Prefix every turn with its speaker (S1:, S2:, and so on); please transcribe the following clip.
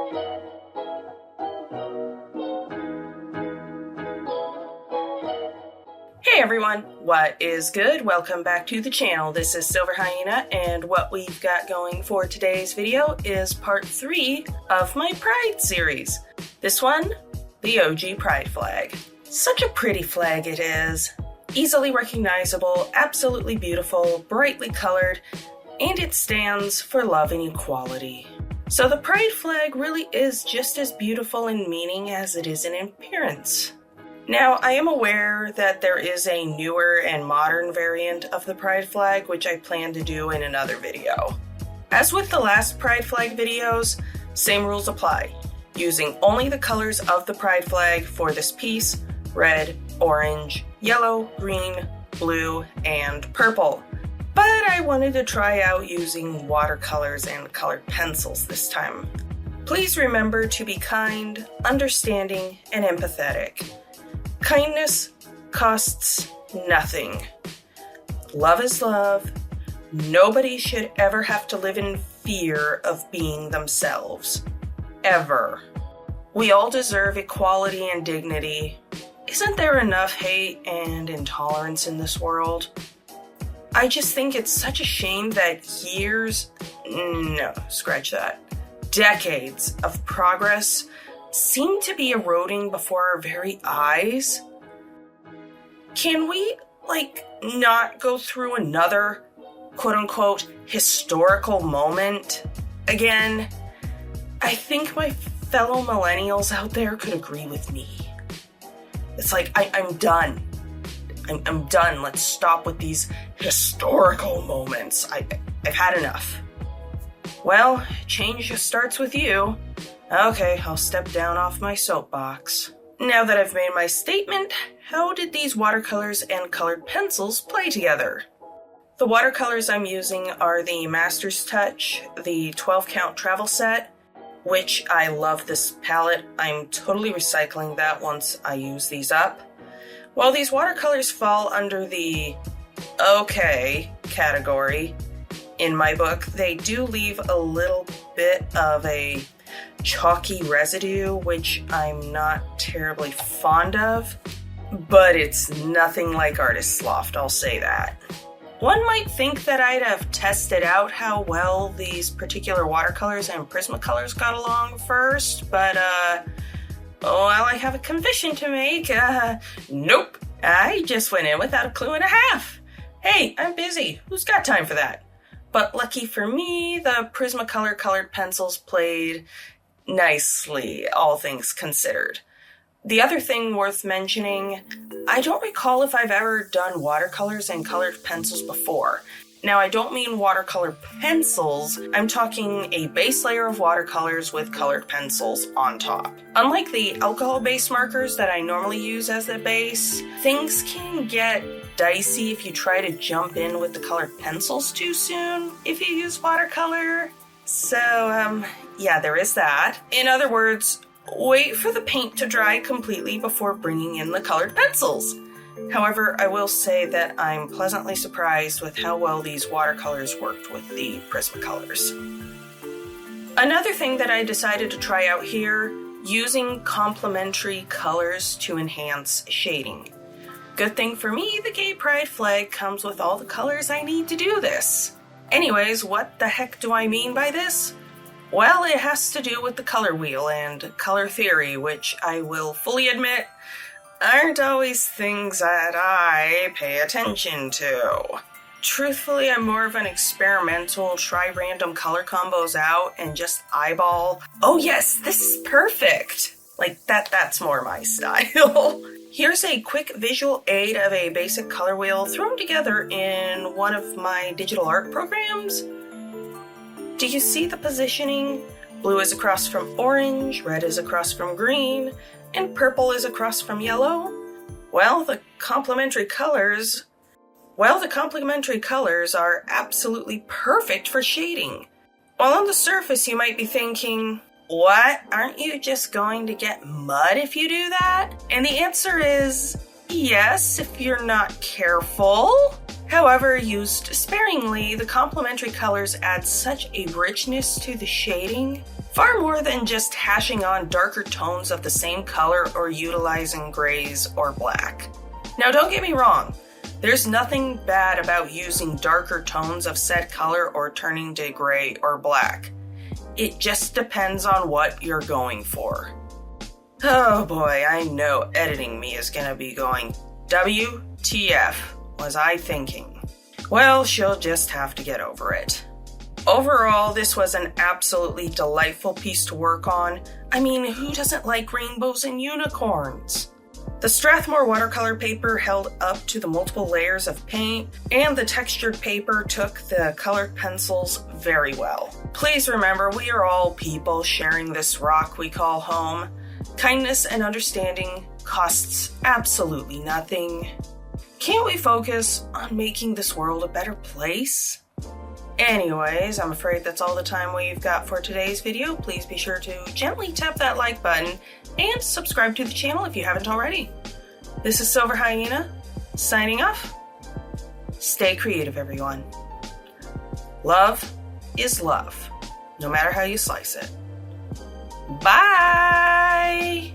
S1: Hey everyone, what is good? Welcome back to the channel. This is SilverHyena, and what we've got going for today's video is part 3 of my Pride series. This one, the OG Pride flag. Such a pretty flag it is. Easily recognizable, absolutely beautiful, brightly colored, and it stands for love and equality. So the Pride flag really is just as beautiful in meaning as it is in appearance. Now, I am aware that there is a newer and modern variant of the Pride flag, which I plan to do in another video. As with the last Pride flag videos, same rules apply, using only the colors of the Pride flag for this piece: red, orange, yellow, green, blue, and purple. But I wanted to try out using watercolors and colored pencils this time. Please remember to be kind, understanding, and empathetic. Kindness costs nothing. Love is love. Nobody should ever have to live in fear of being themselves. Ever. We all deserve equality and dignity. Isn't there enough hate and intolerance in this world? I just think it's such a shame that decades of progress seem to be eroding before our very eyes. Can we, not go through another, quote-unquote, historical moment again? I think my fellow millennials out there could agree with me. It's like, I'm done. I'm done. Let's stop with these historical moments. I've had enough. Well, change just starts with you. Okay, I'll step down off my soapbox. Now that I've made my statement, how did these watercolors and colored pencils play together? The watercolors I'm using are the Master's Touch, the 12 count travel set, which I love this palette. I'm totally recycling that once I use these up. While these watercolors fall under the okay category in my book, they do leave a little bit of a chalky residue, which I'm not terribly fond of, but it's nothing like Artist's Loft, I'll say that. One might think that I'd have tested out how well these particular watercolors and Prismacolors got along first, but I have a confession to make. Nope, I just went in without a clue and a half. Hey, I'm busy, who's got time for that? But lucky for me, the Prismacolor colored pencils played nicely, all things considered. The other thing worth mentioning, I don't recall if I've ever done watercolors and colored pencils before. Now, I don't mean watercolor pencils, I'm talking a base layer of watercolors with colored pencils on top. Unlike the alcohol-based markers that I normally use as the base, things can get dicey if you try to jump in with the colored pencils too soon if you use watercolor. So, yeah, there is that. In other words, wait for the paint to dry completely before bringing in the colored pencils. However, I will say that I'm pleasantly surprised with how well these watercolors worked with the Prismacolors. Another thing that I decided to try out here, using complementary colors to enhance shading. Good thing for me, the Gay Pride flag comes with all the colors I need to do this. Anyways, what the heck do I mean by this? Well, it has to do with the color wheel and color theory, which I will fully admit aren't always things that I pay attention to. Truthfully, I'm more of an experimental, try random color combos out and just eyeball, oh yes, this is perfect. That's more my style. Here's a quick visual aid of a basic color wheel thrown together in one of my digital art programs. Do you see the positioning? Blue is across from orange, red is across from green, and purple is across from yellow. Well, the complementary colors are absolutely perfect for shading. While on the surface you might be thinking, what? Aren't you just going to get mud if you do that? And the answer is yes, if you're not careful. However, used sparingly, the complementary colors add such a richness to the shading, far more than just hashing on darker tones of the same color or utilizing grays or black. Now don't get me wrong, there's nothing bad about using darker tones of said color or turning to gray or black. It just depends on what you're going for. Oh boy, I know editing me is gonna be going, WTF was I thinking? Well, she'll just have to get over it. Overall, this was an absolutely delightful piece to work on. I mean, who doesn't like rainbows and unicorns? The Strathmore watercolor paper held up to the multiple layers of paint, and the textured paper took the colored pencils very well. Please remember, we are all people sharing this rock we call home. Kindness and understanding costs absolutely nothing. Can't we focus on making this world a better place? Anyways, I'm afraid that's all the time we've got for today's video. Please be sure to gently tap that like button and subscribe to the channel if you haven't already. This is SilverHyena, signing off. Stay creative, everyone. Love is love, no matter how you slice it. Bye!